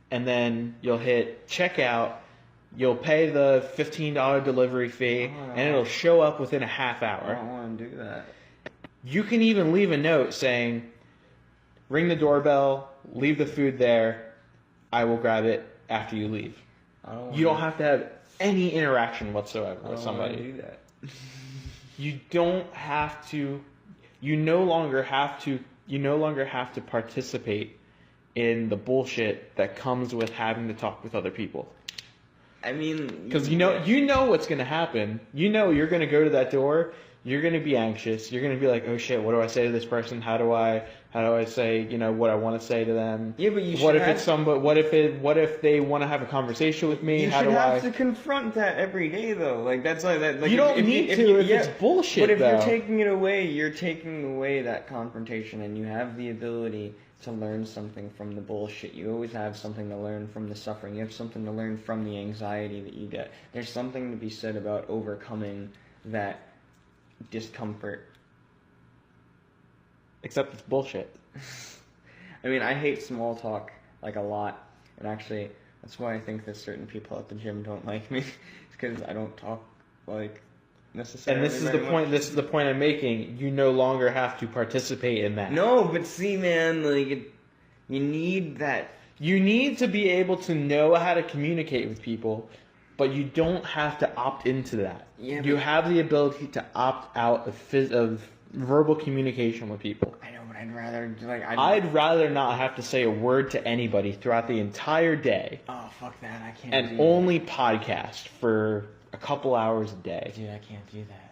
Speaker 1: and then you'll hit checkout. You'll pay the $15 delivery fee, and it'll show up within a half hour.
Speaker 2: I don't want to do that.
Speaker 1: You can even leave a note saying, "Ring the doorbell. Leave the food there. I will grab it after you leave." You don't have to have any interaction whatsoever with somebody.
Speaker 2: I don't want to do that.
Speaker 1: You don't have to. You no longer have to participate in the bullshit that comes with having to talk with other people.
Speaker 2: I mean,
Speaker 1: because you know what's gonna happen. You know you're gonna go to that door. You're gonna be anxious. You're gonna be like, oh shit, what do I say to this person? How do I say, what I want to say to them?
Speaker 2: Yeah, but
Speaker 1: what if they want to have a conversation with me?
Speaker 2: You should have to confront that every day, though. Like that's like that. Like
Speaker 1: you don't need to if it's bullshit.
Speaker 2: But if
Speaker 1: though.
Speaker 2: you're taking it away, you're taking away that confrontation, and you have the ability to learn something from the bullshit. You always have something to learn from the suffering. You have something to learn from the anxiety that you get. There's something to be said about overcoming that discomfort.
Speaker 1: Except it's bullshit.
Speaker 2: I mean, I hate small talk, like, a lot. And actually, that's why I think that certain people at the gym don't like me. It's because I don't talk, like, necessarily.
Speaker 1: And this is the point. This is the point I'm making. You no longer have to participate in that.
Speaker 2: No, but see, man, you need that.
Speaker 1: You need to be able to know how to communicate with people, but you don't have to opt into that.
Speaker 2: Yeah,
Speaker 1: you have the ability to opt out of verbal communication with people.
Speaker 2: I know, but I'd rather
Speaker 1: I'd rather not have to say a word to anybody throughout the entire day.
Speaker 2: Oh, fuck that! I can't.
Speaker 1: And only podcast for a couple hours a day.
Speaker 2: Dude, I can't do that.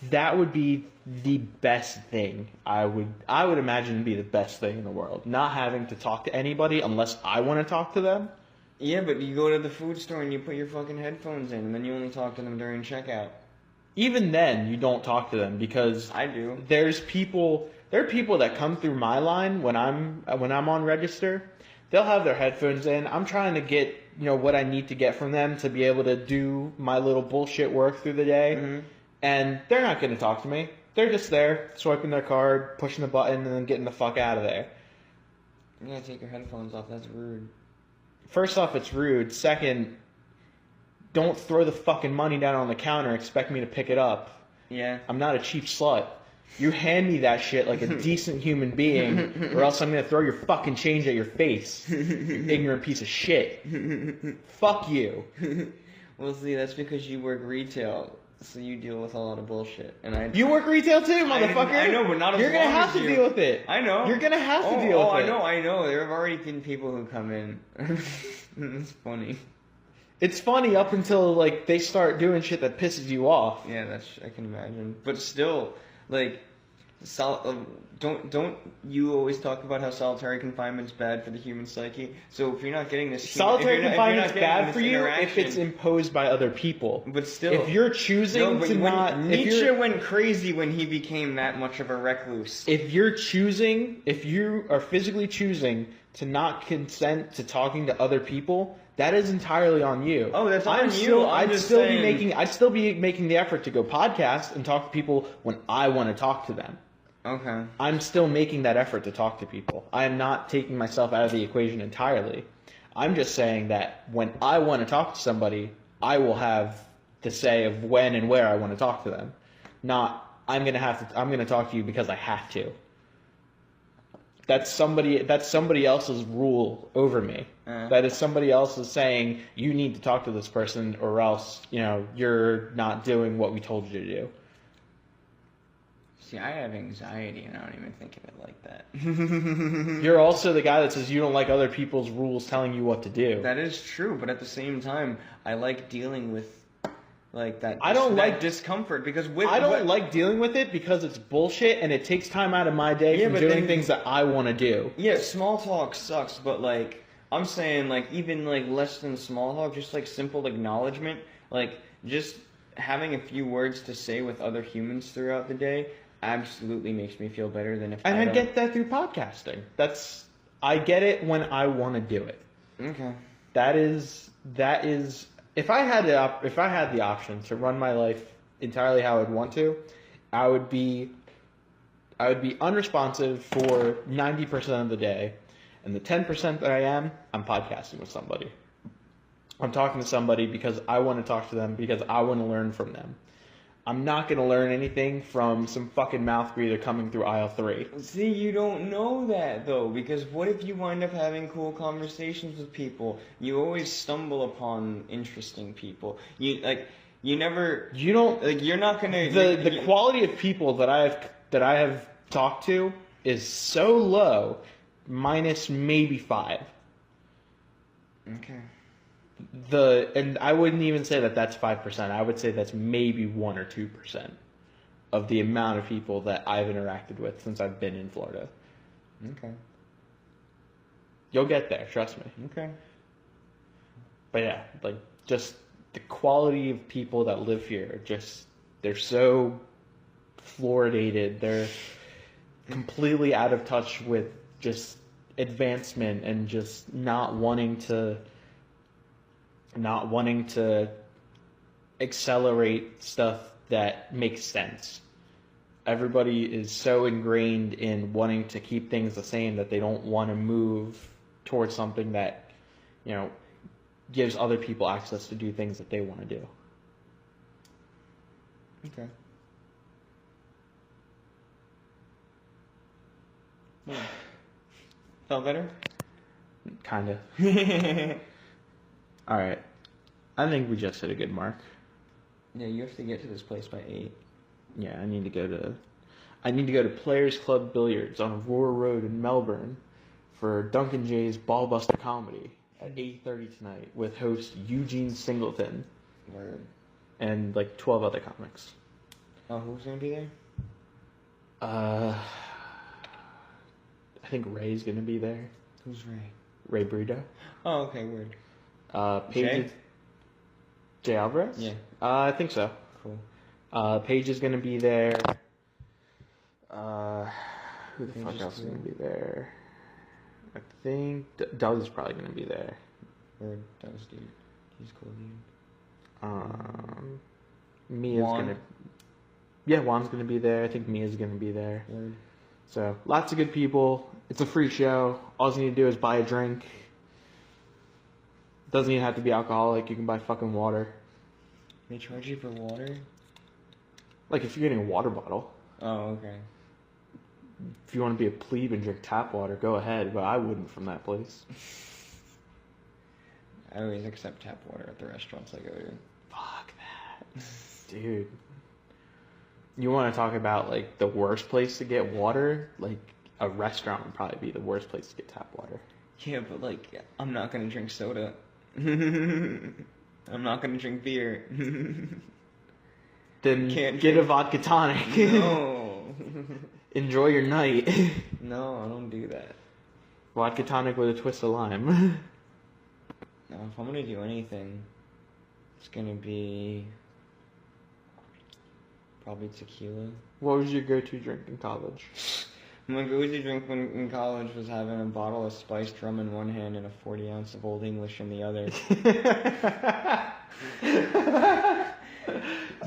Speaker 1: That would be the best thing. I would imagine to be the best thing in the world. Not having to talk to anybody unless I want to talk to them.
Speaker 2: Yeah, but you go to the food store and you put your fucking headphones in, and then you only talk to them during checkout.
Speaker 1: Even then, you don't talk to them because
Speaker 2: I do.
Speaker 1: There are people that come through my line when I'm on register. They'll have their headphones in. I'm trying to get what I need to get from them to be able to do my little bullshit work through the day.
Speaker 2: Mm-hmm.
Speaker 1: And they're not going to talk to me. They're just there, swiping their card, pushing the button, and then getting the fuck out of there.
Speaker 2: You gotta take your headphones off. That's rude.
Speaker 1: First off, it's rude. Second, don't throw the fucking money down on the counter and expect me to pick it up.
Speaker 2: Yeah.
Speaker 1: I'm not a cheap slut. You hand me that shit like a decent human being, or else I'm going to throw your fucking change at your face. You ignorant piece of shit. Fuck you.
Speaker 2: Well, see, that's because you work retail. So you deal with a lot of bullshit, and
Speaker 1: You work retail too, motherfucker.
Speaker 2: I know, but not as
Speaker 1: You're gonna
Speaker 2: long
Speaker 1: have
Speaker 2: as
Speaker 1: to
Speaker 2: you.
Speaker 1: deal with it.
Speaker 2: I know.
Speaker 1: You're gonna have to deal with it.
Speaker 2: I know. There have already been people who come in. It's funny.
Speaker 1: It's funny up until they start doing shit that pisses you off.
Speaker 2: Yeah, I can imagine. But still, don't you always talk about how solitary confinement's bad for the human psyche? So if you're not getting this,
Speaker 1: solitary confinement's bad for you if it's imposed by other people.
Speaker 2: But still,
Speaker 1: if you're choosing to not,
Speaker 2: Nietzsche went crazy when he became that much of a recluse.
Speaker 1: If you are physically choosing to not consent to talking to other people, that is entirely on you.
Speaker 2: Oh, that's on you.
Speaker 1: I'd still be making the effort to go podcast and talk to people when I want to talk to them.
Speaker 2: Okay.
Speaker 1: I'm still making that effort to talk to people. I am not taking myself out of the equation entirely. I'm just saying that when I want to talk to somebody, I will have the say of when and where I want to talk to them. Not I'm going to talk to you because I have to. That's somebody else's rule over me. That is somebody else's saying you need to talk to this person or else, you're not doing what we told you to do.
Speaker 2: See, I have anxiety and I don't even think of it like that.
Speaker 1: You're also the guy that says you don't like other people's rules telling you what to do.
Speaker 2: That is true, but at the same time, I like dealing with that.
Speaker 1: I don't like
Speaker 2: discomfort because
Speaker 1: like dealing with it because it's bullshit and it takes time out of my day from doing things that I want to do.
Speaker 2: Yeah, small talk sucks, but I'm saying even less than small talk, just simple acknowledgement, just having a few words to say with other humans throughout the day absolutely makes me feel better than if
Speaker 1: I get that through podcasting. I get it when I want to do it.
Speaker 2: Okay.
Speaker 1: That is if I had the option to run my life entirely how I'd want to, I would be unresponsive for 90% of the day, and the 10% that I am, I'm podcasting with somebody. I'm talking to somebody because I want to talk to them because I want to learn from them. I'm not going to learn anything from some fucking mouth breather coming through aisle 3.
Speaker 2: See, you don't know that, though, because what if you wind up having cool conversations with people? You always stumble upon interesting people. You're not going to...
Speaker 1: The quality of people that I have talked to is so low, minus maybe 5.
Speaker 2: Okay.
Speaker 1: And I wouldn't even say that that's 5%. I would say that's maybe 1 or 2% of the amount of people that I've interacted with since I've been in Florida.
Speaker 2: Okay.
Speaker 1: You'll get there, trust me.
Speaker 2: Okay.
Speaker 1: But yeah, just the quality of people that live here, they're so fluoridated. They're completely out of touch with just advancement and just not wanting to accelerate stuff that makes sense. Everybody is so ingrained in wanting to keep things the same that they don't want to move towards something that, gives other people access to do things that they want to do.
Speaker 2: Okay. Yeah. Felt better?
Speaker 1: Kinda. Alright. I think we just hit a good mark.
Speaker 2: Yeah, you have to get to this place by 8.
Speaker 1: Yeah, I need to go to Players Club Billiards on Aurora Road in Melbourne for Duncan Jay's Ballbuster Comedy at 8:30 tonight with host Eugene Singleton.
Speaker 2: Word.
Speaker 1: And like 12 other comics.
Speaker 2: Oh, who's gonna be there?
Speaker 1: I think Ray's gonna be there.
Speaker 2: Who's Ray?
Speaker 1: Ray Brito.
Speaker 2: Oh, okay, word.
Speaker 1: Paige. Jay Alvarez?
Speaker 2: Yeah.
Speaker 1: I think so.
Speaker 2: Cool.
Speaker 1: Paige is gonna be there. Who the
Speaker 2: Paige
Speaker 1: fuck
Speaker 2: is
Speaker 1: else is
Speaker 2: cool.
Speaker 1: gonna be there? I think Doug's probably gonna be there.
Speaker 2: Word. That was dude. He's cool, dude.
Speaker 1: Mia's
Speaker 2: Juan.
Speaker 1: Juan's gonna be there. I think Mia's gonna be there.
Speaker 2: Word.
Speaker 1: So lots of good people. It's a free show. All you need to do is buy a drink. Doesn't even have to be alcoholic. You can buy fucking water.
Speaker 2: They charge you for water?
Speaker 1: Like if you're getting a water bottle.
Speaker 2: Oh, okay.
Speaker 1: If you want to be a plebe and drink tap water, go ahead. But I wouldn't from that place.
Speaker 2: I always accept tap water at the restaurants I go to.
Speaker 1: Fuck that, dude. You want to talk about like the worst place to get water? Like a restaurant would probably be the worst place to get tap water.
Speaker 2: Yeah, but like, I'm not gonna drink soda. I'm not gonna drink beer.
Speaker 1: Then
Speaker 2: Can't
Speaker 1: get a
Speaker 2: drink-
Speaker 1: vodka tonic.
Speaker 2: No.
Speaker 1: Enjoy your night.
Speaker 2: No, I don't do that.
Speaker 1: Vodka tonic with a twist of lime.
Speaker 2: No, if I'm gonna do anything, it's gonna be probably tequila.
Speaker 1: What was your go-to drink in college?
Speaker 2: My go-to drink when in college was having a bottle of spiced rum in one hand and a 40 ounce of Old English in the other.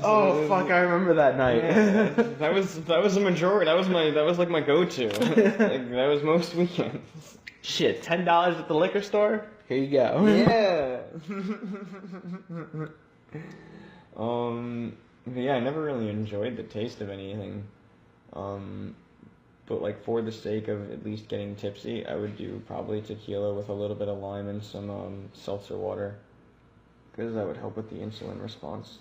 Speaker 1: Oh fuck! I remember that night.
Speaker 2: Yeah, that was the majority. That was like my go-to. Like, that was most weekends.
Speaker 1: Shit, $10 at the liquor store. Here you go.
Speaker 2: Yeah. But yeah, I never really enjoyed the taste of anything. But like for the sake of at least getting tipsy, I would do probably tequila with a little bit of lime and some seltzer water, because that would help with the insulin response.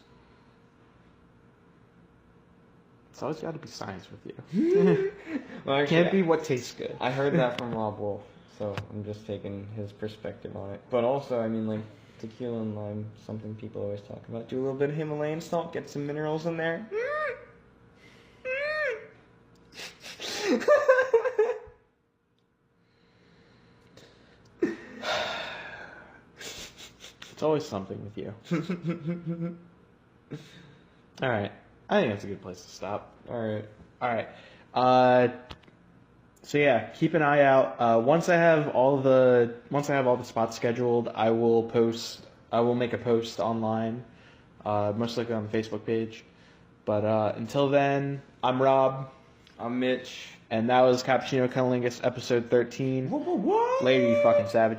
Speaker 1: It's always got to be science with you.
Speaker 2: Well, actually,
Speaker 1: Can't be what tastes good.
Speaker 2: I heard that from Rob Wolf, so I'm just taking his perspective on it. But also, I mean, like, tequila and lime, something people always talk about. Do a little bit of Himalayan salt, get some minerals in there.
Speaker 1: It's always something with you. All right. I think that's a good place to stop.
Speaker 2: All right.
Speaker 1: So yeah, keep an eye out. Once I have all the spots scheduled, I will make a post online, most likely on the Facebook page. But until then, I'm Rob.
Speaker 2: I'm Mitch.
Speaker 1: And that was Cappuccino Cunnilingus episode 13.
Speaker 2: What?
Speaker 1: Later, you fucking savages.